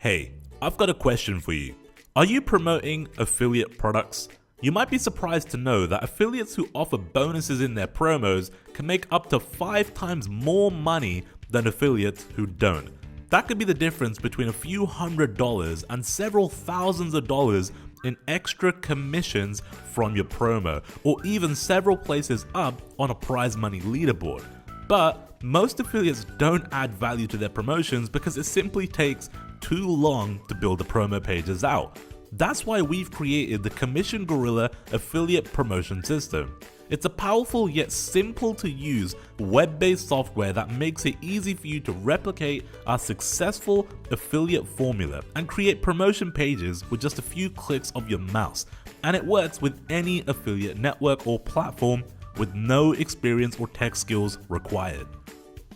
Hey, I've got a question for you. Are you promoting affiliate products? You might be surprised to know that affiliates who offer bonuses in their promos can make up to 5 times more money than affiliates who don't. That could be the difference between a few $100s and several thousands of dollars in extra commissions from your promo, or even several places up on a prize money leaderboard. But most affiliates don't add value to their promotions because it simply takes too long to build the promo pages out. That's why we've created the Commission Gorilla Affiliate Promotion System. It's a powerful yet simple to use web-based software that makes it easy for you to replicate our successful affiliate formula and create promotion pages with just a few clicks of your mouse. And it works with any affiliate network or platform with no experience or tech skills required.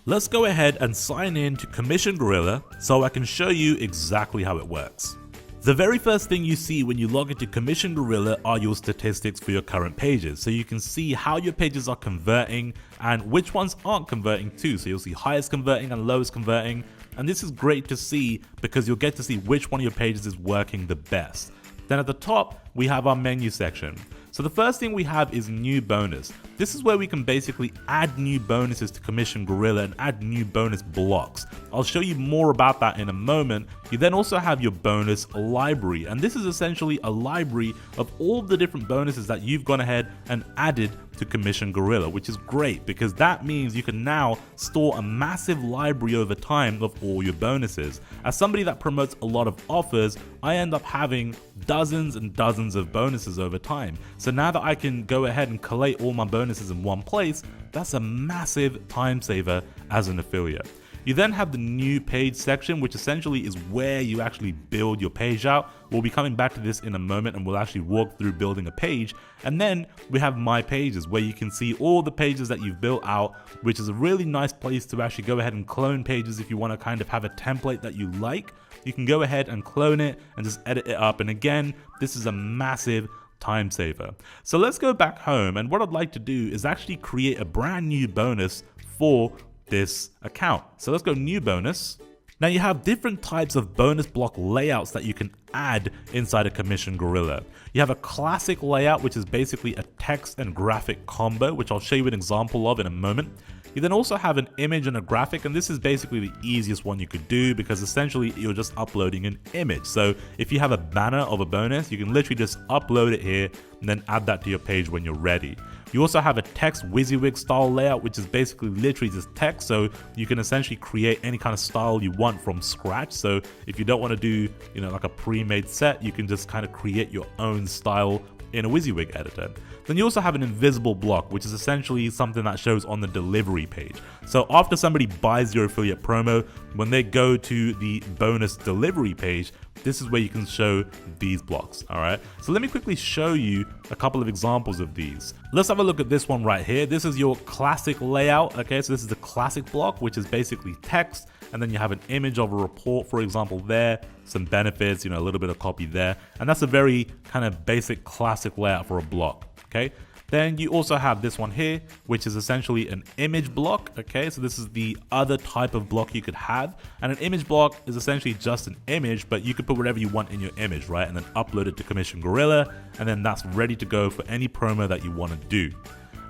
Let's go ahead and sign in to Commission Gorilla so I can show you exactly how it works. The very first thing you see when you log into Commission Gorilla are your statistics for your current pages. So you can see how your pages are converting and which ones aren't converting too. So you'll see highest converting and lowest converting. And this is great to see because you'll get to see which one of your pages is working the best. Then at the top, we have our menu section. So the first thing we have is new bonus. This is where we can basically add new bonuses to Commission Gorilla and add new bonus blocks. I'll show you more about that in a moment. You then also have your bonus library, and this is essentially a library of all the different bonuses that you've gone ahead and added to Commission Gorilla, which is great because that means you can now store a massive library over time of all your bonuses. As somebody that promotes a lot of offers, I end up having dozens and dozens of bonuses over time. So now that I can go ahead and collate all my bonuses in one place, that's a massive time saver as an affiliate. You then have the new page section, which essentially is where you actually build your page out. We'll be coming back to this in a moment and we'll actually walk through building a page. And then we have My Pages, where you can see all the pages that you've built out, which is a really nice place to actually go ahead and clone pages if you want to kind of have a template that you like. You can go ahead and clone it and just edit it up. And again, this is a massive time saver. So let's go back home, and what I'd like to do is actually create a brand new bonus for this account. So let's go new bonus. Now you have different types of bonus block layouts that you can add inside a Commission Gorilla. You have a classic layout, which is basically a text and graphic combo, which I'll show you an example of in a moment. You then also have an image and a graphic, and this is basically the easiest one you could do because essentially you're just uploading an image. So if you have a banner of a bonus, you can literally just upload it here and then add that to your page when you're ready. You also have a text WYSIWYG style layout, which is basically literally just text, so you can essentially create any kind of style you want from scratch. So if you don't want to do, like a pre-made set, you can just kind of create your own style in a WYSIWYG editor. Then you also have an invisible block, which is essentially something that shows on the delivery page. So after somebody buys your affiliate promo, when they go to the bonus delivery page, this is where you can show these blocks. All right, so let me quickly show you a couple of examples of these. Let's have a look at this one right here. This is your classic layout. Okay, so this is the classic block, which is basically text, and then you have an image of a report, for example, there, some benefits, a little bit of copy there, and that's a very kind of basic classic layout for a block. Okay, then you also have this one here, which is essentially an image block. Okay, so this is the other type of block you could have, and an image block is essentially just an image, but you could put whatever you want in your image, right, and then upload it to Commission Gorilla, and then that's ready to go for any promo that you want to do.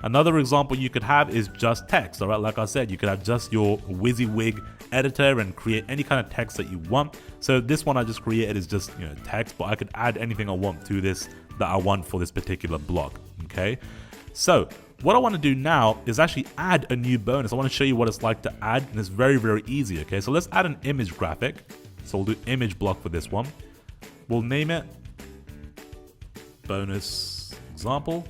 Another example you could have is just text. All right, like I said, you could have just your WYSIWYG editor and create any kind of text that you want. So this one I just created is just text, but I could add anything I want to this that I want for this particular block. Okay, so what I want to do now is actually add a new bonus. I want to show you what it's like to add, and it's very, very easy. Okay, so let's add an image graphic. So we'll do image block for this one. We'll name it bonus example.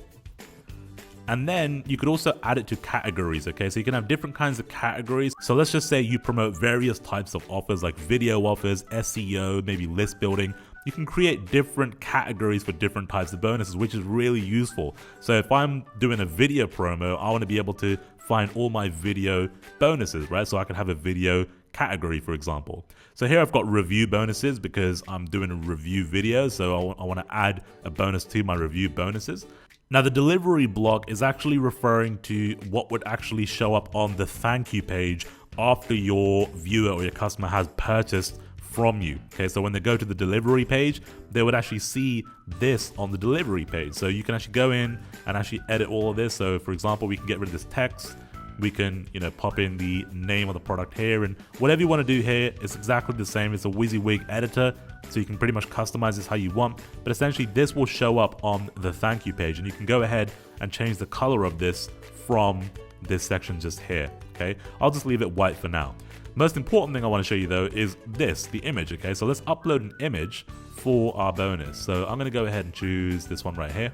And then you could also add it to categories, okay? So you can have different kinds of categories. So let's just say you promote various types of offers like video offers, SEO, maybe list building. You can create different categories for different types of bonuses, which is really useful. So if I'm doing a video promo, I want to be able to find all my video bonuses, right? So I can have a video category, for example. So here I've got review bonuses because I'm doing a review video. So I want to add a bonus to my review bonuses. Now the delivery block is actually referring to what would actually show up on the thank you page after your viewer or your customer has purchased from you. Okay, so when they go to the delivery page, they would actually see this on the delivery page. So you can actually go in and actually edit all of this. So for example, we can get rid of this text. We can, pop in the name of the product here, and whatever you want to do here, it's exactly the same. It's a WYSIWYG editor, so you can pretty much customize this how you want. But essentially, this will show up on the thank you page, and you can go ahead and change the color of this from this section just here. Okay, I'll just leave it white for now. Most important thing I want to show you though is this, the image. Okay, so let's upload an image for our bonus. So I'm going to go ahead and choose this one right here.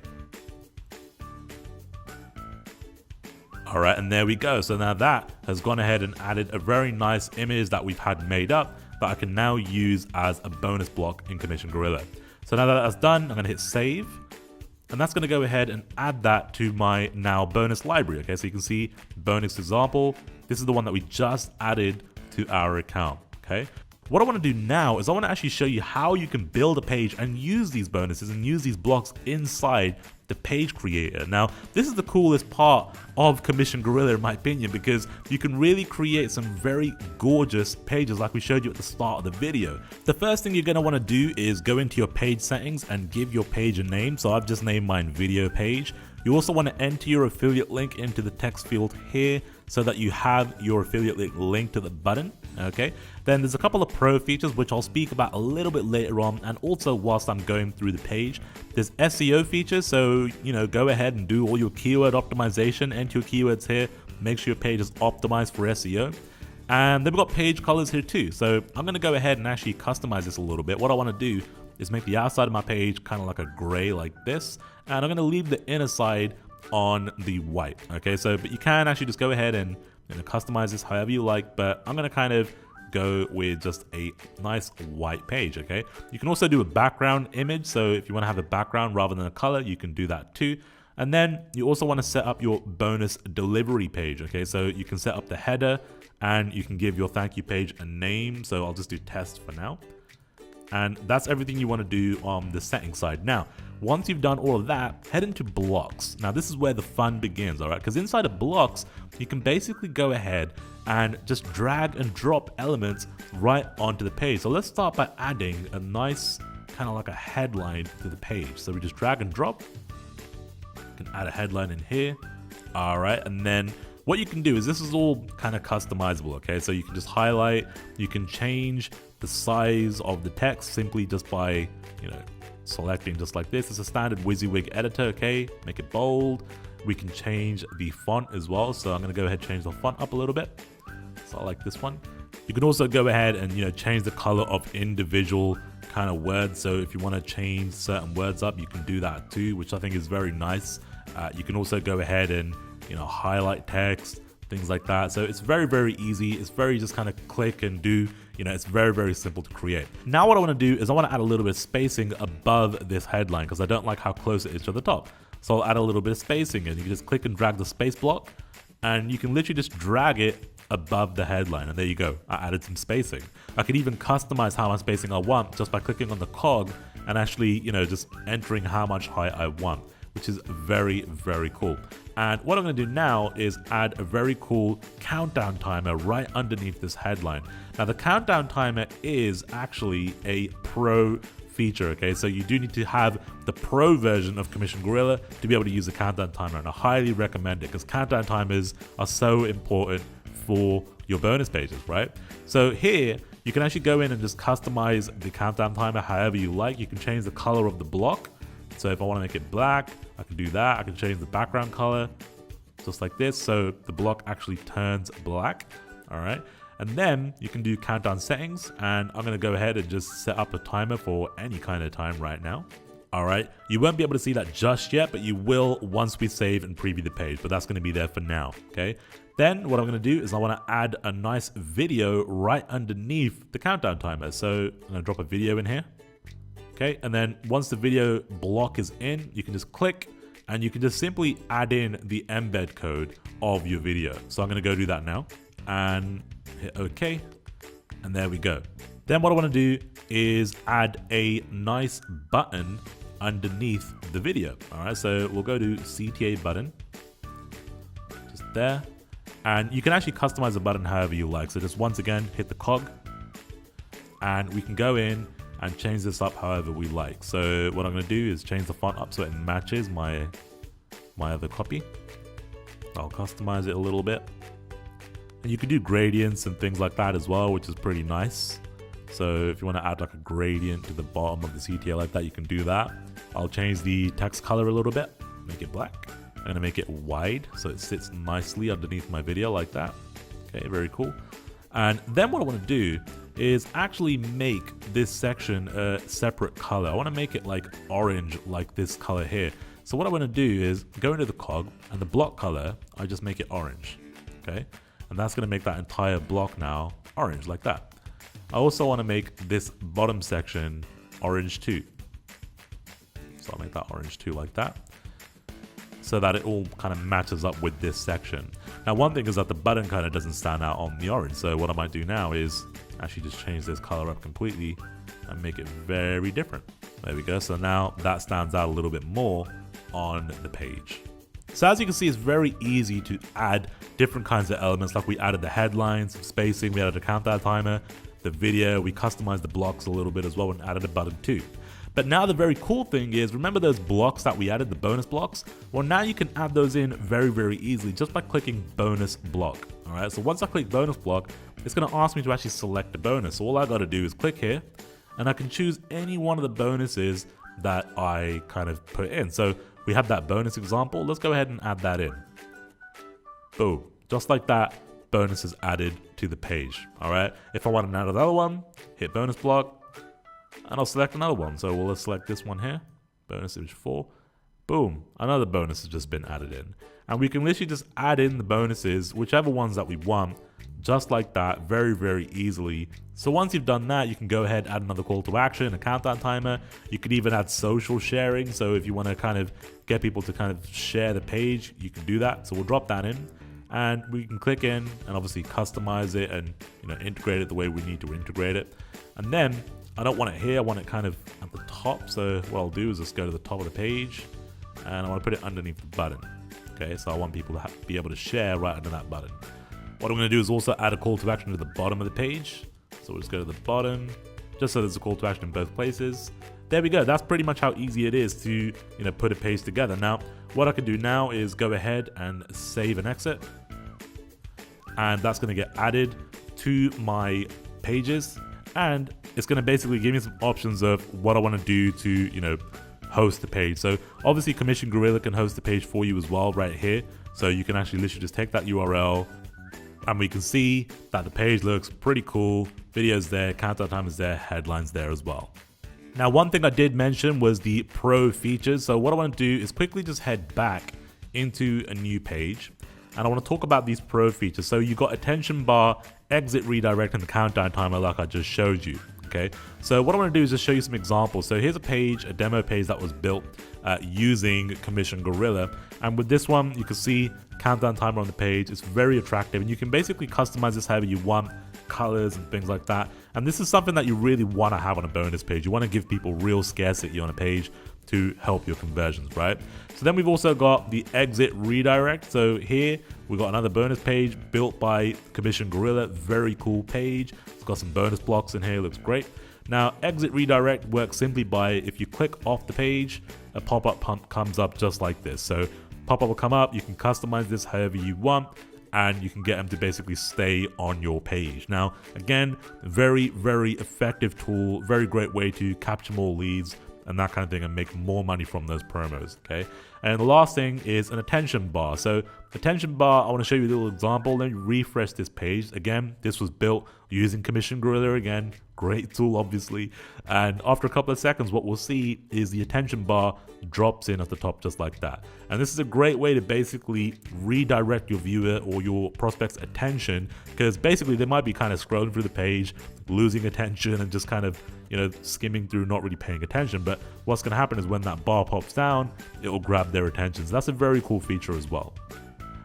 Alright, and there we go. So now that has gone ahead and added a very nice image that we've had made up that I can now use as a bonus block in Commission Gorilla. So now that that's done, I'm going to hit save. And that's going to go ahead and add that to my now bonus library. Okay, so you can see bonus example. This is the one that we just added to our account. Okay. What I want to do now is I want to actually show you how you can build a page and use these bonuses and use these blocks inside the page creator. Now, this is the coolest part of Commission Gorilla in my opinion, because you can really create some very gorgeous pages like we showed you at the start of the video. The first thing you're going to want to do is go into your page settings and give your page a name. So I've just named mine video page. You also want to enter your affiliate link into the text field here so that you have your affiliate link linked to the button. Okay, then there's a couple of pro features which I'll speak about a little bit later on, and also whilst I'm going through the page. There's SEO features, so go ahead and do all your keyword optimization, enter your keywords here, make sure your page is optimized for SEO. And then we've got page colors here too, so I'm going to go ahead and actually customize this a little bit. What I want to do is make the outside of my page kind of like a gray like this, and I'm going to leave the inner side on the white. Okay, so but you can actually just go ahead and customize this however you like, but I'm going to kind of go with just a nice white page. Okay, you can also do a background image, so if you want to have a background rather than a color, you can do that too. And then you also want to set up your bonus delivery page. Okay, so you can set up the header and you can give your thank you page a name, so I'll just do test for now. And that's everything you want to do on the settings side. Now, once you've done all of that, head into blocks. Now, this is where the fun begins, all right? Because inside of blocks, you can basically go ahead and just drag and drop elements right onto the page. So let's start by adding a nice kind of like a headline to the page. So we just drag and drop. You can add a headline in here. All right, and then what you can do is this is all kind of customizable, okay? So you can just highlight, you can change the size of the text simply just by, selecting just like this. It's a standard WYSIWYG editor, okay? Make it bold. We can change the font as well. So I'm going to go ahead and change the font up a little bit. So I like this one. You can also go ahead and, change the color of individual kind of words. So if you want to change certain words up, you can do that too, which I think is very nice. You can also go ahead and, highlight text, things like that. So it's very, very easy. It's very just kind of click and do. It's very, very simple to create. Now what I want to do is I want to add a little bit of spacing above this headline because I don't like how close it is to the top. So I'll add a little bit of spacing, and you can just click and drag the space block, and you can literally just drag it above the headline, and there you go. I added some spacing. I could even customize how much spacing I want just by clicking on the cog and actually, just entering how much height I want, which is very, very cool. And what I'm going to do now is add a very cool countdown timer right underneath this headline. Now the countdown timer is actually a pro feature, okay? So you do need to have the pro version of Commission Gorilla to be able to use the countdown timer, and I highly recommend it because countdown timers are so important for your bonus pages, right? So here you can actually go in and just customize the countdown timer however you like. You can change the color of the block. So if I want to make it black, I can do that. I can change the background color just like this, so the block actually turns black. All right, and then you can do countdown settings, and I'm going to go ahead and just set up a timer for any kind of time right now. All right, you won't be able to see that just yet, but you will once we save and preview the page, but that's going to be there for now. Okay, then what I'm going to do is I want to add a nice video right underneath the countdown timer. So I'm going to drop a video in here. Okay, and then once the video block is in, you can just click and you can just simply add in the embed code of your video. So I'm going to go do that now and hit OK, and there we go. Then what I want to do is add a nice button underneath the video. All right, so we'll go to CTA button, just there, and you can actually customize the button however you like. So just once again, hit the cog, and we can go in and change this up however we like. So what I'm going to do is change the font up so it matches my other copy. I'll customize it a little bit. And you can do gradients and things like that as well, which is pretty nice. So if you want to add like a gradient to the bottom of the CTA like that, you can do that. I'll change the text color a little bit, make it black. I'm going to make it wide so it sits nicely underneath my video like that. Okay, very cool. And then what I want to do is actually make this section a separate color. I want to make it like orange, like this color here. So what I want to do is go into the cog, and the block color, I just make it orange. Okay, and that's going to make that entire block now orange like that. I also want to make this bottom section orange too. So I'll make that orange too like that, so that it all kind of matches up with this section. Now one thing is that the button kind of doesn't stand out on the orange, so what I might do now is actually just change this color up completely and make it very different. There we go, so now that stands out a little bit more on the page. So as you can see, it's very easy to add different kinds of elements, like we added the headlines, spacing, we added a countdown timer, the video, we customized the blocks a little bit as well and added a button too. But now the very cool thing is, remember those blocks that we added, the bonus blocks? Well, now you can add those in very easily just by clicking bonus block. All right, so once I click bonus block, it's gonna ask me to actually select a bonus. So all I gotta do is click here, and I can choose any one of the bonuses that I kind of put in. So we have that bonus example. Let's go ahead and add that in. Boom, just like that, bonus is added to the page. All right, if I want to add another one, hit bonus block, and I'll select another one. So we'll select this one here, bonus image 4. Boom, another bonus has just been added in. And we can literally just add in the bonuses, whichever ones that we want, just like that, very easily. So once you've done that, you can go ahead, add another call to action, a countdown timer. You could even add social sharing. So if you want to kind of get people to kind of share the page, you can do that. So we'll drop that in, and we can click in and obviously customize it and, you know, integrate it the way we need to integrate it. And then I don't want it here, I want it kind of at the top. So what I'll do is just go to the top of the page, and I want to put it underneath the button. Okay, so I want people to be able to share right under that button. What I'm going to do is also add a call to action to the bottom of the page. So we'll just go to the bottom, just so there's a call to action in both places. There we go. That's pretty much how easy it is to, you know, put a page together. Now, what I can do now is go ahead and save and exit. And that's going to get added to my pages. And it's going to basically give me some options of what I want to do to, you know, host the page. So obviously Commission Gorilla can host the page for you as well right here. So you can actually literally just take that URL, and we can see that the page looks pretty cool. Videos there, countdown time is there, headlines there as well. Now, one thing I did mention was the pro features. So what I want to do is quickly just head back into a new page, and I want to talk about these pro features. So you got attention bar, exit redirect, and the countdown timer like I just showed you. Okay, so what I want to do is just show you some examples. So here's a page, a demo page that was built using Commission Gorilla, and with this one you can see countdown timer on the page. It's very attractive, and you can basically customize this however you want, colors and things like that. And this is something that you really want to have on a bonus page. You want to give people real scarcity on a page to help your conversions, right? So then we've also got the exit redirect. So here we've got another bonus page built by Commission Gorilla. Very cool page. It's got some bonus blocks in here, looks great. Now, exit redirect works simply by, if you click off the page, a pop-up comes up just like this. So pop-up will come up, you can customize this however you want, and you can get them to basically stay on your page. Now, again, very effective tool, very great way to capture more leads and that kind of thing and make more money from those promos, okay? And the last thing is an attention bar. So attention bar, I want to show you a little example. Let me refresh this page. Again, this was built using Commission Gorilla again. Great tool, obviously. And after a couple of seconds, what we'll see is the attention bar drops in at the top just like that. And this is a great way to basically redirect your viewer or your prospect's attention, because basically they might be kind of scrolling through the page, losing attention and just kind of, you know, skimming through, not really paying attention. But what's going to happen is when that bar pops down, it will grab their attention. So that's a very cool feature as well.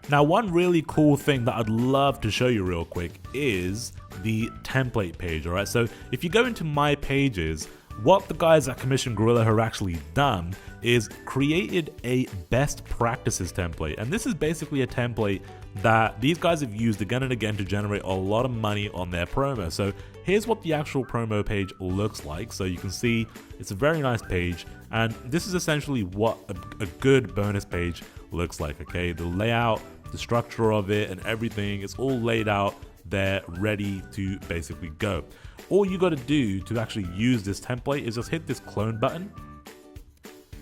Now, one really cool thing that I'd love to show you real quick is the template page, all right? So if you go into My Pages, what the guys at Commission Gorilla have actually done is created a best practices template. And this is basically a template that these guys have used again and again to generate a lot of money on their promo. So here's what the actual promo page looks like. So you can see it's a very nice page, and this is essentially what a good bonus page looks like, okay? The layout, the structure of it, and everything is all laid out there, ready to basically go. All you got to do to actually use this template is just hit this clone button,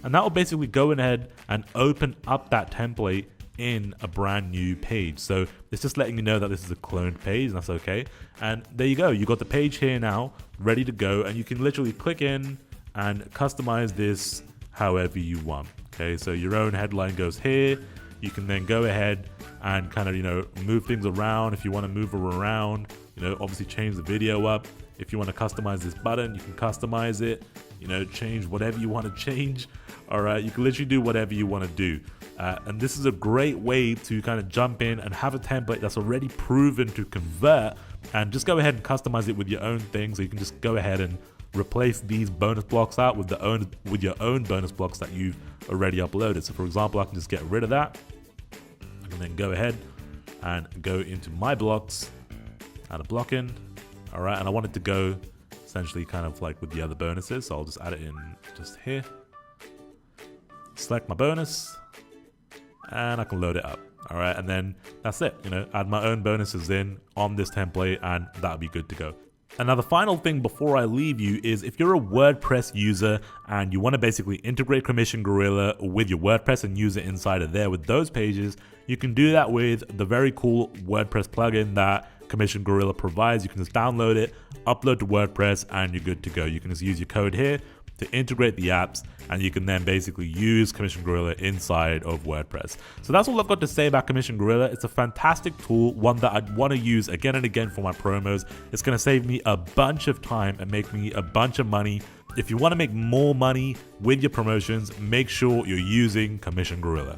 and that will basically go ahead and open up that template in a brand new page. So it's just letting you know that this is a cloned page, and that's okay. And there you go, you got the page here now ready to go, and you can literally click in and customize this however you want. Okay, so your own headline goes here. You can then go ahead and kind of, move things around. If you want to move her around, obviously change the video up. If you want to customize this button, you can customize it, change whatever you want to change. All right, you can literally do whatever you want to do. And this is a great way to kind of jump in and have a template that's already proven to convert, and just go ahead and customize it with your own thing. So you can just go ahead and replace these bonus blocks out with your own bonus blocks that you've already uploaded. So for example, I can just get rid of that. I can then go ahead and go into my blocks, add a block in. All right, and I want it to go essentially kind of like with the other bonuses. So I'll just add it in just here. Select my bonus, and I can load it up. All right, and then that's it. Add my own bonuses in on this template, and that'll be good to go. And now the final thing before I leave you is, if you're a WordPress user and you want to basically integrate Commission Gorilla with your WordPress and use it inside of there with those pages, you can do that with the very cool WordPress plugin that Commission Gorilla provides. You can just download it, upload to WordPress, and you're good to go. You can just use your code here to integrate the apps, and you can then basically use Commission Gorilla inside of WordPress. So that's all I've got to say about Commission Gorilla. It's a fantastic tool, one that I'd want to use again and again for my promos. It's going to save me a bunch of time and make me a bunch of money. If you want to make more money with your promotions, make sure you're using Commission Gorilla.